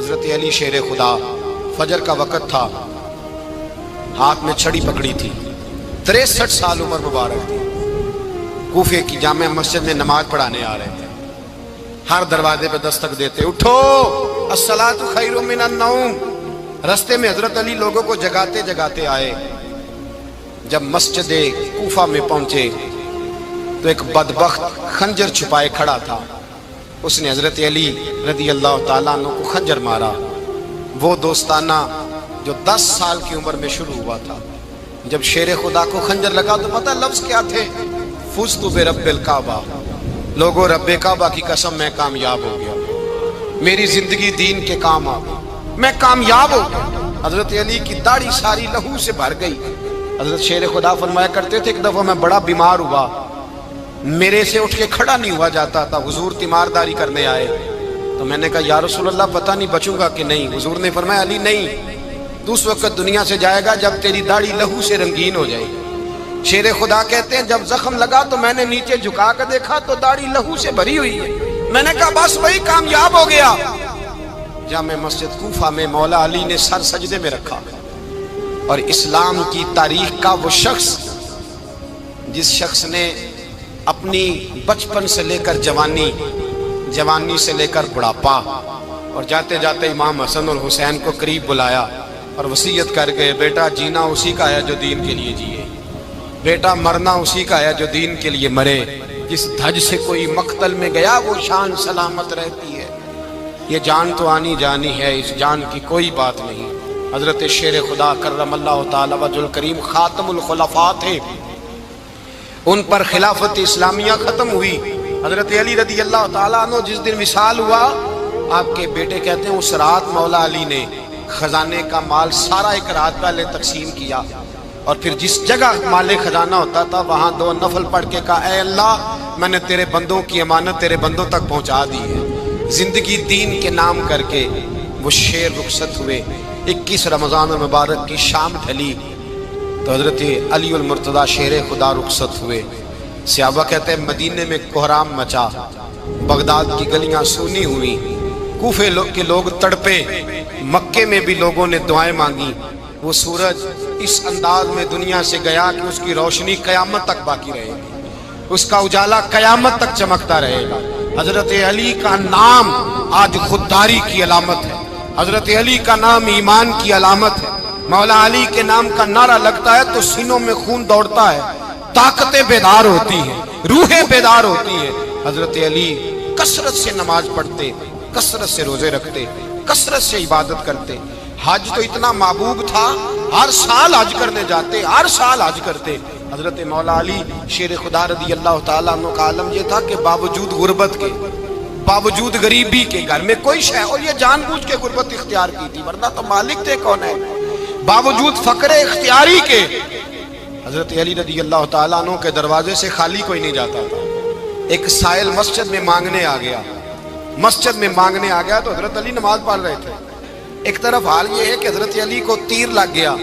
حضرت علی شیر خدا، فجر کا وقت تھا، ہاتھ میں چھڑی پکڑی تھی، 63 سال عمر مبارک تھی، کوفے کی جامع مسجد میں نماز پڑھانے آ رہے تھے۔ ہر دروازے پہ دستک دیتے، اٹھو الصلاۃ خیر من النوم۔ رستے میں حضرت علی لوگوں کو جگاتے جگاتے آئے۔ جب مسجد کوفہ میں پہنچے تو ایک بدبخت خنجر چھپائے کھڑا تھا، اس نے حضرت علی رضی اللہ تعالیٰ عنہ کو خنجر مارا۔ وہ دوستانہ جو 10 سال کی عمر میں شروع ہوا تھا، جب شیر خدا کو خنجر لگا تو پتہ لفظ کیا تھے؟ فزت برب الکعبہ، لوگوں رب کعبہ کی قسم میں کامیاب ہو گیا، میری زندگی دین کے کام آ گئی، میں کامیاب ہو گیا۔ حضرت علی کی داڑھی ساری لہو سے بھر گئی۔ حضرت شیر خدا فرمایا کرتے تھے، ایک دفعہ میں بڑا بیمار ہوا، میرے سے اٹھ کے کھڑا نہیں ہوا جاتا تھا، حضور تیمارداری کرنے آئے تو میں نے کہا یا رسول اللہ پتہ نہیں بچوں گا کہ نہیں۔ حضور نے فرمایا علی نہیں، تو اس وقت دنیا سے جائے گا جب تیری داڑھی لہو سے رنگین ہو جائے گی۔ شیر خدا کہتے ہیں جب زخم لگا تو میں نے نیچے جھکا کر دیکھا تو داڑھی لہو سے بھری ہوئی ہے، میں نے کہا بس وہی کامیاب ہو گیا۔ جامع مسجد کوفہ میں مولا علی نے سر سجدے میں رکھا، اور اسلام کی تاریخ کا وہ شخص جس شخص نے اپنی بچپن سے لے کر جوانی، جوانی سے لے کر بڑھاپا، اور جاتے جاتے امام حسن اور حسین کو قریب بلایا اور وصیت کر گئے، بیٹا جینا اسی کا ہے جو دین کے لیے جیے، بیٹا مرنا اسی کا ہے جو دین کے لیے مرے، جس دھج سے کوئی مقتل میں گیا وہ شان سلامت رہتی ہے، یہ جان تو آنی جانی ہے، اس جان کی کوئی بات نہیں۔ حضرت شیر خدا کرم اللہ تعالی وجہ الکریم خاتم الخلفاء تھے، ان پر خلافت اسلامیہ ختم ہوئی۔ حضرت علی رضی اللہ تعالیٰ عنہ جس دن وصال ہوا، آپ کے بیٹے کہتے ہیں اس رات مولا علی نے خزانے کا مال سارا ایک رات پہلے تقسیم کیا، اور پھر جس جگہ مال خزانہ ہوتا تھا وہاں 2 نفل پڑھ کے کہا اے اللہ میں نے تیرے بندوں کی امانت تیرے بندوں تک پہنچا دی ہے۔ زندگی دین کے نام کر کے وہ شیر رخصت ہوئے۔ 21 رمضان المبارک کی شام ڈھلی تو حضرت علی المرتضیٰ شیر خدا رخصت ہوئے۔ صحابہ کہتے ہیں مدینے میں کوہرام مچا، بغداد کی گلیاں سونی ہوئی، کوفے کے لوگ تڑپے، مکے میں بھی لوگوں نے دعائیں مانگی۔ وہ سورج اس انداز میں دنیا سے گیا کہ اس کی روشنی قیامت تک باقی رہے گی، اس کا اجالا قیامت تک چمکتا رہے گا۔ حضرت علی کا نام آج خودداری کی علامت ہے، حضرت علی کا نام ایمان کی علامت ہے۔ مولا علی کے نام کا نعرہ لگتا ہے تو سینوں میں خون دوڑتا ہے، طاقتیں بیدار ہوتی ہیں، روحیں بیدار ہوتی ہیں۔ حضرت علی کثرت سے نماز پڑھتے، کثرت سے روزے رکھتے، کثرت سے عبادت کرتے۔ حج تو اتنا محبوب تھا، ہر سال حج کرنے جاتے، ہر سال حج کرتے۔ حضرت مولا علی شیر خدا رضی اللہ تعالیٰ عنہ کا عالم یہ تھا کہ باوجود غربت کے، باوجود غریبی کے، گھر میں کوئی شے، اور یہ جان بوجھ کے غربت اختیار کی تھی ورنہ تو مالک تھے کون ہے، باوجود فقر اختیاری کے حضرت علی رضی اللہ تعالیٰ عنہ کے دروازے سے خالی کوئی نہیں جاتا تھا۔ ایک سائل مسجد میں مانگنے آ گیا، مسجد میں مانگنے آ گیا تو حضرت علی نماز پڑھ رہے تھے۔ ایک طرف حال یہ ہے کہ حضرت علی کو تیر لگ گیا،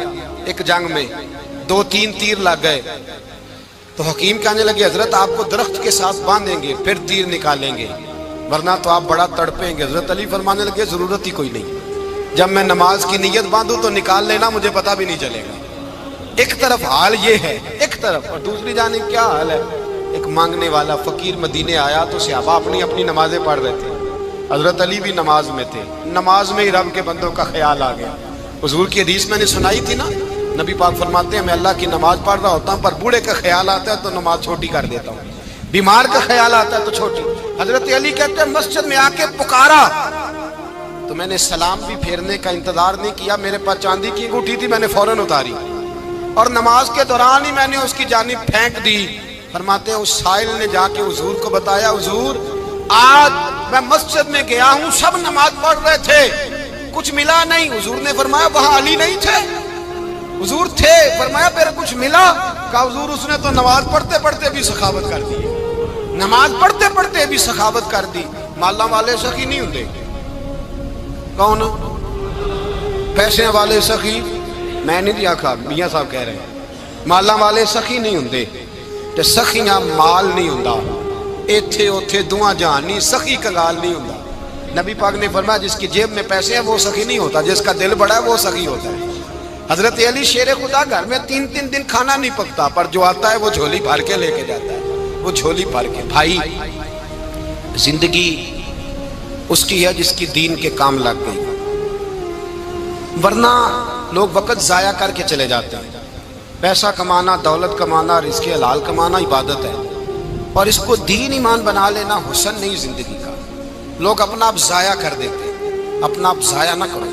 ایک جنگ میں 2-3 تیر لگ گئے تو حکیم کہنے لگے حضرت آپ کو درخت کے ساتھ باندھیں گے پھر تیر نکالیں گے ورنہ تو آپ بڑا تڑپیں گے۔ حضرت علی فرمانے لگے ضرورت ہی کوئی نہیں، جب میں نماز کی نیت باندھوں تو نکال لینا، مجھے پتہ بھی نہیں چلے گا۔ ایک طرف حال یہ ہے، ایک طرف، اور دوسری جانب کیا حال ہے؟ ایک مانگنے والا فقیر مدینے آیا تو صحابہ اپنی اپنی نمازیں پڑھ رہے تھے، حضرت علی بھی نماز میں تھے، نماز میں ہی رب کے بندوں کا خیال آ گیا۔ حضور کی حدیث میں نے سنائی تھی نا، نبی پاک فرماتے ہیں میں اللہ کی نماز پڑھ رہا ہوتا ہوں پر بوڑھے کا خیال آتا ہے تو نماز چھوٹی کر دیتا ہوں، بیمار کا خیال آتا ہے تو چھوٹی۔ حضرت علی کہتے ہیں مسجد میں آ کے پکارا تو میں نے سلام بھی پھیرنے کا انتظار نہیں کیا، میرے پاس چاندی کی انگوٹھی تھی، میں نے فوراً اتاری اور نماز کے دوران ہی میں نے اس کی جانب پھینک دی۔ فرماتے ہیں اس سائل نے جا کے حضور کو بتایا حضور آج میں مسجد میں گیا ہوں، سب نماز پڑھ رہے تھے، کچھ ملا نہیں۔ حضور نے فرمایا وہاں علی نہیں تھے؟ حضور تھے۔ فرمایا پھر کچھ ملا؟ کہا حضور اس نے تو نماز پڑھتے پڑھتے بھی سخاوت کر دی، نماز پڑھتے پڑھتے بھی سخاوت کر دی۔ مالا والے سخی نہیں ہوندے، کون پیسے والے سخی؟ میں نہیں دیا کھا، میاں صاحب کہہ رہے ہیں مالا والے سخی نہیں ہوندے، تے سخیاں مال نہیں ہوندا، ایتھے اوتھے دعا جہان نہیں، سخی کنگال نہیں ہوندا۔ نبی پاک نے فرمایا جس کی جیب میں پیسے ہیں وہ سخی نہیں ہوتا، جس کا دل بڑا ہے وہ سخی ہوتا ہے۔ حضرت علی شیر خدا گھر میں 3 دن کھانا نہیں پکتا، پر جو آتا ہے وہ جھولی بھر کے لے کے جاتا ہے، وہ جھولی بھر کے۔ بھائی زندگی اس کی ہے جس کی دین کے کام لگ گئی، ورنہ لوگ وقت ضائع کر کے چلے جاتے ہیں۔ پیسہ کمانا، دولت کمانا، رزق حلال کمانا عبادت ہے، اور اس کو دین ایمان بنا لینا حسن نہیں زندگی کا۔ لوگ اپنا آپ ضائع کر دیتے ہیں، اپنا آپ ضائع نہ کرو۔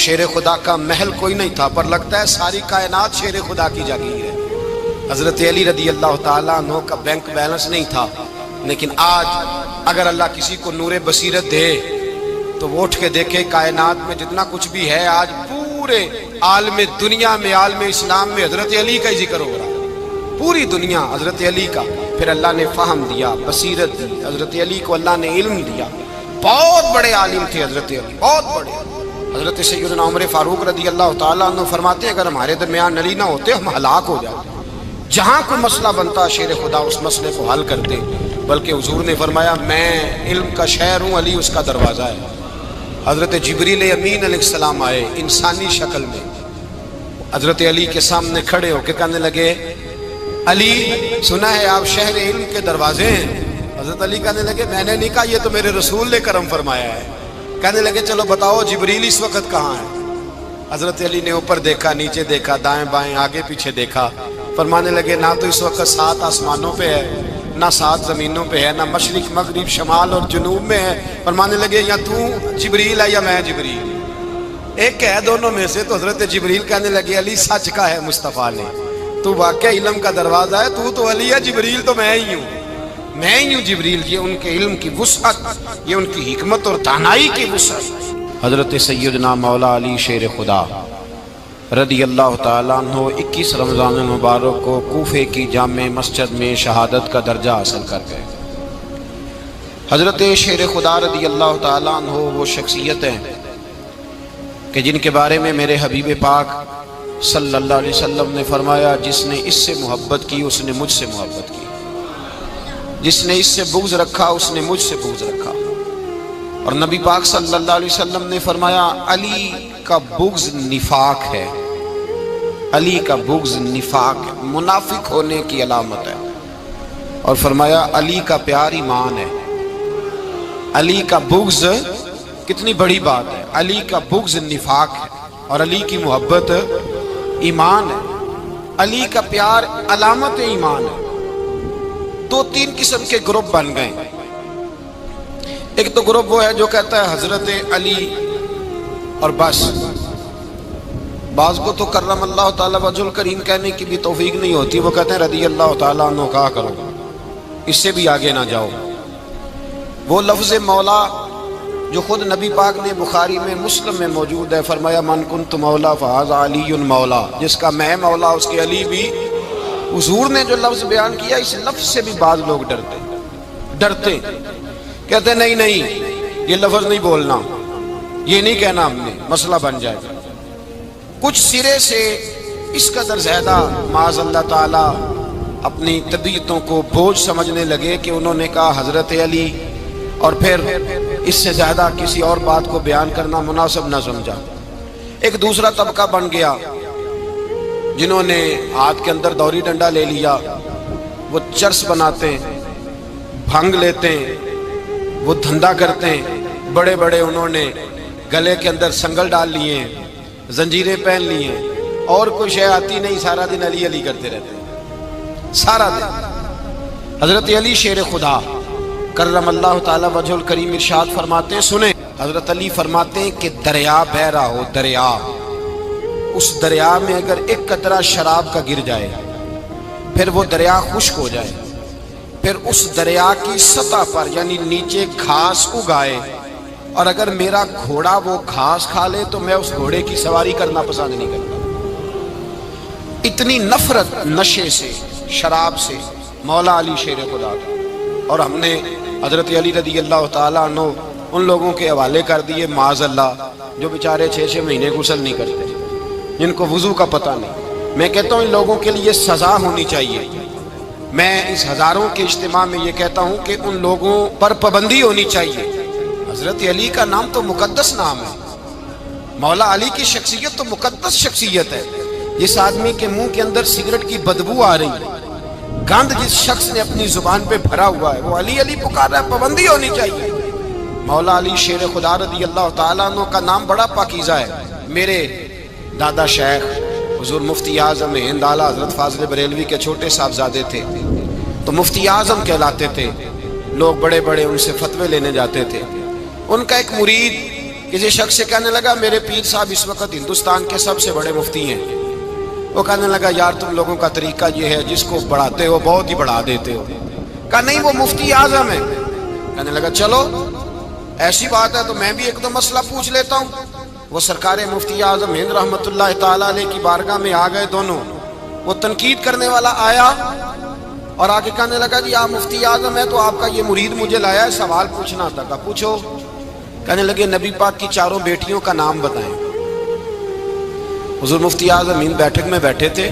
شیر خدا کا محل کوئی نہیں تھا، پر لگتا ہے ساری کائنات شیر خدا کی جاگیر ہے۔ حضرت علی رضی اللہ تعالیٰ عنہ کا بینک بیلنس نہیں تھا، لیکن آج اگر اللہ کسی کو نور بصیرت دے تو وہ اٹھ کے دیکھے کائنات میں جتنا کچھ بھی ہے، آج پورے عالم دنیا میں، عالم اسلام میں حضرت علی کا ہی ذکر ہو رہا ہے، پوری دنیا حضرت علی کا۔ پھر اللہ نے فہم دیا، بصیرت دی، حضرت علی کو اللہ نے علم دیا۔ بہت بڑے عالم تھے حضرت علی، بہت بڑے۔ حضرت سیدنا عمر فاروق رضی اللہ تعالیٰ عنہ فرماتے ہیں اگر ہمارے درمیان علی نہ ہوتے ہم ہلاک ہو جاتے، جہاں کوئی مسئلہ بنتا شیر خدا اس مسئلے کو حل کرتے، بلکہ حضور نے فرمایا میں علم کا شہر ہوں، علی اس کا دروازہ ہے۔ حضرت جبریل امین علیہ السلام آئے انسانی شکل میں، حضرت علی کے سامنے کھڑے ہو کے کہنے لگے علی سنا ہے آپ شہر علم کے دروازے ہیں۔ حضرت علی کہنے لگے میں نے نہیں کہا، یہ تو میرے رسول نے کرم فرمایا ہے۔ کہنے لگے چلو بتاؤ جبریل اس وقت کہاں ہے؟ حضرت علی نے اوپر دیکھا، نیچے دیکھا، دائیں بائیں، آگے پیچھے دیکھا، فرمانے لگے نہ تو اس وقت 7 آسمانوں پہ ہے، نہ 7 زمینوں پہ ہے، نہ مشرق مغرب شمال اور جنوب میں ہے۔ فرمانے لگے یا تو جبریل ہے یا میں جبریل، ایک ہے دونوں میں سے۔ تو حضرت جبریل کہنے لگے علی سچ کا ہے مصطفیٰ نے، تو واقعہ علم کا دروازہ ہے، تو علی ہے، جبریل تو میں ہی ہوں، میں ہی ہوں جبریل۔ یہ ان کے علم کی وسعت، یہ ان کی حکمت اور دانائی کی وسعت۔ حضرت سیدنا مولا علی شیر خدا رضی اللہ تعالیٰ عنہ 21 رمضان المبارک کو کوفے کی جامع مسجد میں شہادت کا درجہ حاصل کر گئے۔ حضرت شیر خدا رضی اللہ تعالیٰ عنہ وہ شخصیت ہیں کہ جن کے بارے میں میرے حبیب پاک صلی اللہ علیہ وسلم نے فرمایا جس نے اس سے محبت کی اس نے مجھ سے محبت کی، جس نے اس سے بغض رکھا اس نے مجھ سے بغض رکھا۔ اور نبی پاک صلی اللہ علیہ وسلم نے فرمایا علی کا بغض نفاق ہے، علی کا بغض نفاق ہے، منافق ہونے کی علامت ہے۔ اور فرمایا علی کا پیار ایمان ہے، علی کا بغض کتنی بڑی بات ہے، علی کا بغض نفاق ہے اور علی کی محبت ایمان ہے، علی کا پیار علامت ایمان ہے۔ 2-3 قسم کے گروپ بن گئے۔ ایک تو گروپ وہ ہے جو کہتا ہے حضرت علی اور بس، بعض کو تو کرم اللہ تعالیٰ وجہ الکریم کہنے کی بھی توفیق نہیں ہوتی، وہ کہتے ہیں رضی اللہ تعالیٰ عنہ کہا کرو، اس سے بھی آگے نہ جاؤ۔ وہ لفظ مولا جو خود نبی پاک نے بخاری میں مسلم میں موجود ہے، فرمایا من کنت مولا فہذا علی مولا، جس کا میں مولا اس کے علی بھی۔ حضور نے جو لفظ بیان کیا اس لفظ سے بھی بعض لوگ ڈرتے کہتے ہیں نہیں یہ لفظ نہیں بولنا، یہ نہیں کہنا ہم نے، مسئلہ بن جائے گا۔ کچھ سرے سے اس قدر زیادہ معاذ اللہ تعالی اپنی طبیعتوں کو بوجھ سمجھنے لگے کہ انہوں نے کہا حضرت علی، اور پھر اس سے زیادہ کسی اور بات کو بیان کرنا مناسب نہ سمجھا۔ ایک دوسرا طبقہ بن گیا جنہوں نے ہاتھ کے اندر دوری ڈنڈا لے لیا، وہ چرس بناتے ہیں، بھنگ لیتے ہیں، وہ دھندا کرتے ہیں، بڑے بڑے انہوں نے گلے کے اندر سنگل ڈال لیے ہیں، زنجیریں پہن لی ہیں، اور کوئی شے آتی نہیں، سارا دن علی علی کرتے رہتے ہیں سارا دن۔ حضرت علی شیر خدا کرم اللہ تعالی وجہ الکریم ارشاد فرماتے ہیں، سنیں، حضرت علی فرماتے ہیں کہ دریا بہ رہا ہو، دریا، اس دریا میں اگر ایک قطرہ شراب کا گر جائے پھر وہ دریا خشک ہو جائے، پھر اس دریا کی سطح پر یعنی نیچے گھاس اگائے، اور اگر میرا گھوڑا وہ گھاس کھا لے تو میں اس گھوڑے کی سواری کرنا پسند نہیں کرتا۔ اتنی نفرت نشے سے، شراب سے مولا علی شیر خدا تھا۔ اور ہم نے حضرت علی رضی اللہ تعالیٰ عنہ ان لوگوں کے حوالے کر دیے معاذ اللہ جو بیچارے 6 مہینے غسل نہیں کرتے، جن کو وضو کا پتہ نہیں۔ میں کہتا ہوں ان لوگوں کے لیے سزا ہونی چاہیے۔ میں اس ہزاروں کے اجتماع میں یہ کہتا ہوں کہ ان لوگوں پر پابندی ہونی چاہیے۔ حضرت علی کا نام تو مقدس نام ہے، مولا علی کی شخصیت تو مقدس شخصیت ہے۔ جس آدمی کے منہ کے اندر سگریٹ کی بدبو آ رہی ہے، گند جس شخص نے اپنی زبان پہ بھرا ہوا ہے، وہ علی علی پکار رہا ہے، پابندی ہونی چاہیے۔ مولا علی شیر خدا رضی اللہ تعالیٰ عنہ کا نام بڑا پاکیزہ ہے۔ میرے دادا شیخ حضور مفتی اعظم ہند اعلیٰ حضرت فاضل بریلوی کے چھوٹے صاحبزادے تھے، تو مفتی اعظم کہلاتے تھے، لوگ بڑے بڑے ان سے فتوے لینے جاتے تھے۔ ان کا ایک مرید کسی شخص سے کہنے لگا میرے پیر صاحب اس وقت ہندوستان کے سب سے بڑے مفتی ہیں۔ وہ کہنے لگا یار تم لوگوں کا طریقہ یہ ہے، جس کو بڑھاتے ہو بہت ہی بڑھا دیتے ہو۔ کہا نہیں وہ مفتی اعظم ہے۔ کہنے لگا چلو ایسی بات ہے تو میں بھی ایک دو مسئلہ پوچھ لیتا ہوں۔ وہ سرکار مفتی اعظم ہند رحمت اللہ تعالیٰ علیہ کی بارگاہ میں آ گئے دونوں۔ وہ تنقید کرنے والا آیا اور آگے کہنے لگا جی آپ مفتی اعظم ہے تو آپ کا یہ مرید مجھے لایا ہے، سوال پوچھنا تھا۔ کہا پوچھو۔ کہنے لگے نبی پاک کی چاروں بیٹیوں کا نام بتائیں۔ حضور مفتی اعظم ہند بیٹھک میں بیٹھے تھے،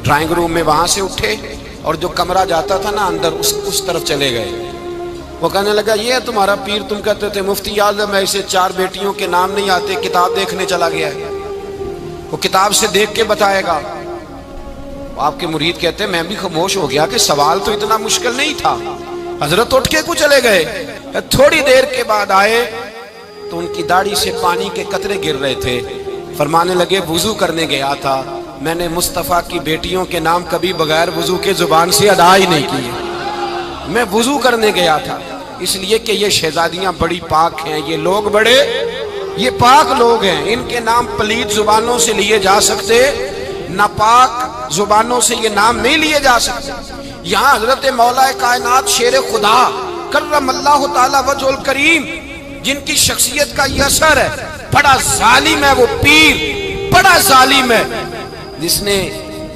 ڈرائنگ روم میں، وہاں سے اٹھے اور جو کمرہ جاتا تھا نا اندر اس طرف چلے گئے۔ وہ کہنے لگا یہ ہے تمہارا پیر، تم کہتے تھے مفتی اعظم ہے، اسے چار بیٹیوں کے نام نہیں آتے، کتاب دیکھنے چلا گیا ہے، وہ کتاب سے دیکھ کے بتائے گا۔ آپ کے مرید کہتے ہیں میں بھی خاموش ہو گیا کہ سوال تو اتنا مشکل نہیں تھا۔ حضرت اٹھ کے کو چلے گئے۔ تھوڑی دیر کے بعد آئے تو ان کی داڑھی سے پانی کے قطرے گر رہے تھے۔ فرمانے لگے وضو کرنے گیا تھا، میں نے مصطفیٰ کی بیٹیوں کے نام کبھی بغیر وضو کے زبان سے ادا ہی نہیں کیے، میں وضو کرنے گیا تھا، اس لیے کہ یہ شہزادیاں بڑی پاک ہیں، یہ لوگ بڑے یہ پاک لوگ ہیں، ان کے نام پلید زبانوں سے لیے جا سکتے، ناپاک زبانوں سے یہ نام نہیں لیے جا سکتے۔ یہاں حضرت مولا کائنات شیر خدا کرم اللہ تعالی وجہ الکریم، جن کی شخصیت کا یہ اثر ہے، بڑا ظالم ہے وہ پیر، بڑا ظالم ہے جس نے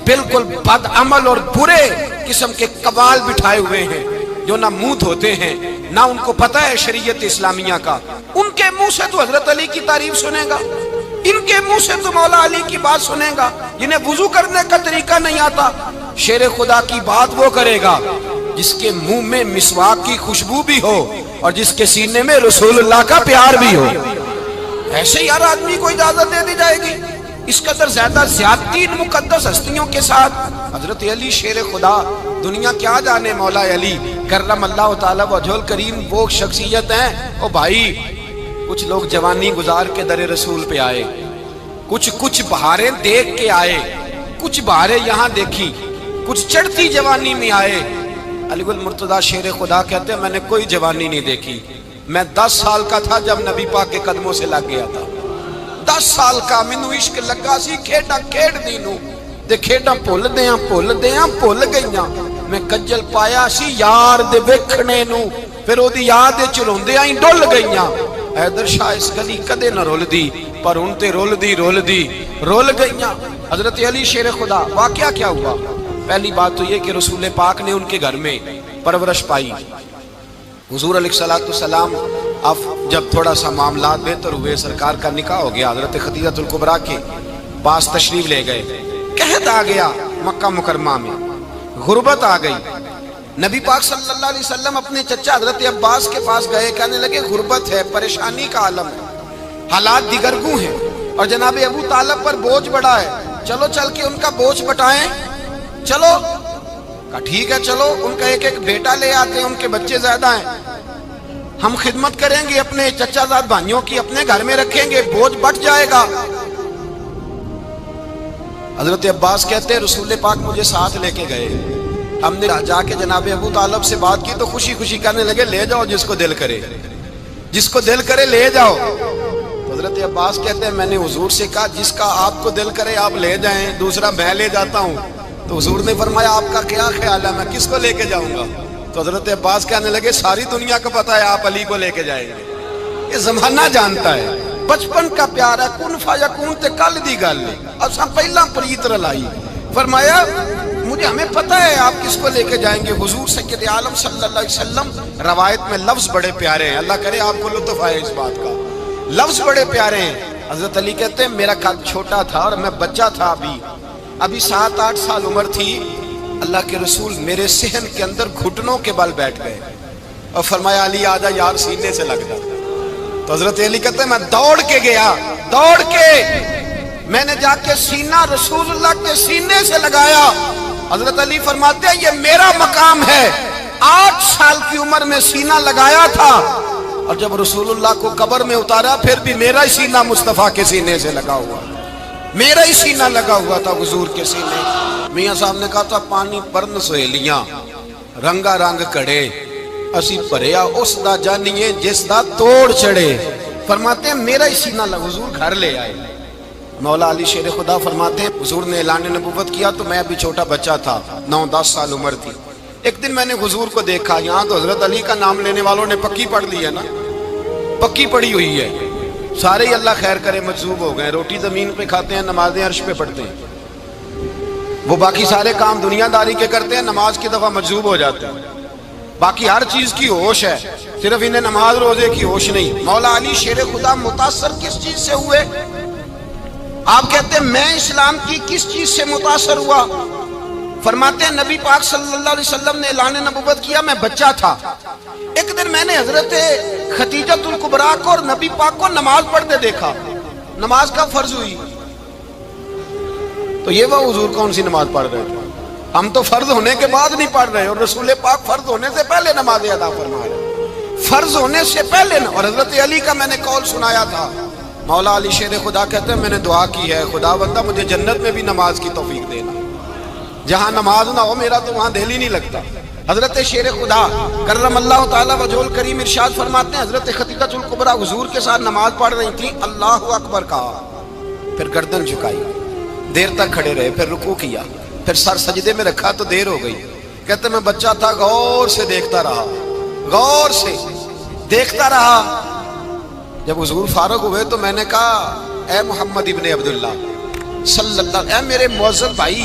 بالکل بد عمل اور برے قسم کے قبال بٹھائے ہوئے ہیں، جو نہ منہ دھوتے ہیں نہ ان کو پتہ ہے شریعت اسلامیہ کا۔ ان کے منہ سے تو حضرت علی کی تعریف سنے گا، ان کے منہ سے تو مولا علی کی بات سنے گا، جنہیں وضو کرنے کا طریقہ نہیں آتا۔ شیر خدا کی بات وہ کرے گا جس کے منہ میں مسواک کی خوشبو بھی ہو اور جس کے سینے میں رسول اللہ کا پیار بھی ہو۔ ایسے یار آدمی کو اجازت دے دی جائے گی؟ اس قدر زیادہ زیادتی ان مقدس ہستیوں کے ساتھ۔ حضرت علی شیر خدا، دنیا کیا جانے مولا علی کرم اللہ تعالی وجہ الکریم وہ شخصیت ہیں۔ او بھائی کچھ لوگ جوانی گزار کے در رسول پہ آئے، کچھ بہاریں دیکھ کے آئے، کچھ بہاریں یہاں دیکھی، کچھ چڑھتی جوانی میں آئے۔ علی گل مرتضیٰ شیر خدا کہتے ہیں میں نے کوئی جوانی نہیں دیکھی، میں 10 سال کا تھا جب نبی پاک کے قدموں سے لگ گیا تھا، 10 سال کا مینوں عشق لگا سی، کھیڈاں کھیڈ دی نوں تے کھیڈاں بھول گئیاں، میں کجل پایا سی یار دے ویکھنے نوں، پھر او دی یاد وچ روندیاں ہی ڈل گئیاں۔ حیدر شاہ اس گلی کدے نہ رول دی، پر ان تے رول گئیاں۔ حضرت علی شیر خدا، واقعہ کیا ہوا؟ پہلی بات تو یہ کہ رسول پاک نے ان کے گھر میں پرورش پائی۔ حضور علیہ السلام اب جب تھوڑا سا معاملات بہتر ہوئے، سرکار کا نکاح ہو گیا، حضرت خدیجہ الکبریٰ کے پاس تشریف لے گئے، قحط آ گیا مکہ مکرمہ میں، غربت آ گئی۔ نبی پاک صلی اللہ علیہ وسلم اپنے چچا حضرت عباس کے پاس گئے، کہنے لگے غربت ہے، پریشانی کا عالم ہے، حالات دیگرگوں ہیں اور جناب ابو طالب پر بوجھ بڑا ہے، چلو چل کے ان کا بوجھ بٹائیں۔ چلو کہا ٹھیک ہے چلو، ان کا ایک بیٹا لے آتے ہیں، ان کے بچے زیادہ ہیں، ہم خدمت کریں گے اپنے چچا زاد بھائیوں کی، اپنے گھر میں رکھیں گے، بوجھ بٹ جائے گا۔ حضرت عباس کہتے ہیں رسول پاک مجھے ساتھ لے کے گئے، ہم نے جا کے جناب ابو طالب سے بات کی تو خوشی خوشی کہنے لگے لے جاؤ جس کو دل کرے لے جاؤ۔ حضرت عباس کہتے ہیں میں نے حضور سے کہا جس کا آپ کو دل کرے آپ لے جائیں، دوسرا میں لے جاتا ہوں۔ تو حضور نے فرمایا آپ کا کیا خیال ہے میں کس کو لے کے جاؤں گا؟ تو حضرت عباس کہنے لگے ساری دنیا کو پتا ہے آپ علی کو لے کے جائیں گے، یہ زمانہ جانتا ہے، بچپن کا پیار ہے، کن فیکون تے کل دی گل اساں پہلا پریت رلائی۔ فرمایا مجھے ہمیں پتہ ہے آپ کس کو لے کے جائیں گے، حضور سید عالم صلی اللہ علیہ وسلم۔ روایت میں لفظ بڑے پیارے ہیں، اللہ کرے آپ کو لطف آئے اس بات کا، لفظ بڑے پیارے ہیں۔ حضرت علی کہتے ہیں میرا قد چھوٹا تھا اور میں بچہ تھا، ابھی 7-8 سال عمر تھی، اللہ کے رسول میرے صحن کے اندر گھٹنوں کے بل بیٹھ گئے اور فرمایا علی آجا یار سینے سے لگ جا۔ تو حضرت علی کہتے ہیں میں دوڑ کے گیا، دوڑ کے میں نے جا کے سینہ رسول اللہ کے سینے سے لگایا۔ حضرت علی فرماتے ہیں یہ میرا مقام ہے، 8 سال کی عمر میں سینہ لگایا تھا، اور جب رسول اللہ کو قبر میں اتارا پھر بھی میرا ہی سینہ مصطفیٰ کے سینے سے لگا ہوا، میرا ہی سینہ لگا ہوا تھا حضور کے سینے۔ میاں صاحب نے کہا تھا پانی پرن سہیلیاں رنگا رنگ کڑے، اسی پریا اس دا جانیے جس دا توڑ چڑھے۔ فرماتے ہیں میرا ہی سینہ لگا، حضور گھر لے آئے۔ مولا علی شیر خدا فرماتے ہیں حضور نے اعلان نبوت کیا تو میں ابھی چھوٹا بچہ تھا، 9-10 سال عمر تھی۔ ایک دن میں نے حضور کو دیکھا، یہاں تو حضرت علی کا نام لینے والوں نے پکی پڑھ لی ہے نا، پکی پڑھی ہوئی ہے، سارے ہی اللہ خیر کرے مجذوب ہو گئے، روٹی زمین پہ کھاتے ہیں، نمازیں عرش پہ پڑھتے ہیں، وہ باقی سارے کام دنیا داری کے کرتے ہیں، نماز کی دفعہ مجذوب ہو جاتے ہیں، باقی ہر چیز کی ہوش ہے، صرف انہیں نماز روزے کی ہوش نہیں۔ مولا علی شیر خدا متاثر کس چیز سے ہوئے؟ آپ کہتے ہیں میں اسلام کی کس چیز سے متاثر ہوا؟ فرماتے ہیں نبی پاک صلی اللہ علیہ وسلم نے اعلان نبوت کیا، میں بچہ تھا، ایک دن میں نے حضرت خدیجۃ الکبریٰ کو اور نبی پاک کو نماز پڑھتے دیکھا، نماز کا فرض ہوئی، تو یہ وہ حضور کون سی نماز پڑھ رہے تھے؟ ہم تو فرض ہونے کے بعد نہیں پڑھ رہے، اور رسول پاک فرض ہونے سے پہلے نماز ادا فرما رہے، فرض ہونے سے پہلے۔ اور حضرت علی کا میں نے قول سنایا تھا، مولا علی شیر خدا کہتے ہیں میں نے دعا کی ہے خدا بندہ مجھے جنت میں بھی نماز کی توفیق دینا، جہاں نماز نہ ہو میرا تو وہاں دل ہی نہیں لگتا۔ حضرت شیر خدا کرم اللہ تعالیٰ وجہ الکریم ارشاد فرماتے ہیں حضرت خدیجۃ الکبریٰ حضور کے ساتھ نماز پڑھ رہی تھیں، اللہ اکبر کہا، پھر گردن جھکائی، دیر تک کھڑے رہے، پھر رکوع کیا، پھر سر سجدے میں رکھا تو دیر ہو گئی۔ کہتے میں بچہ تھا، غور سے دیکھتا رہا، غور سے دیکھتا رہا۔ جب حضور فارغ ہوئے تو میں نے کہا اے محمد ابن عبداللہ صلی اللہ، اے میرے معزز بھائی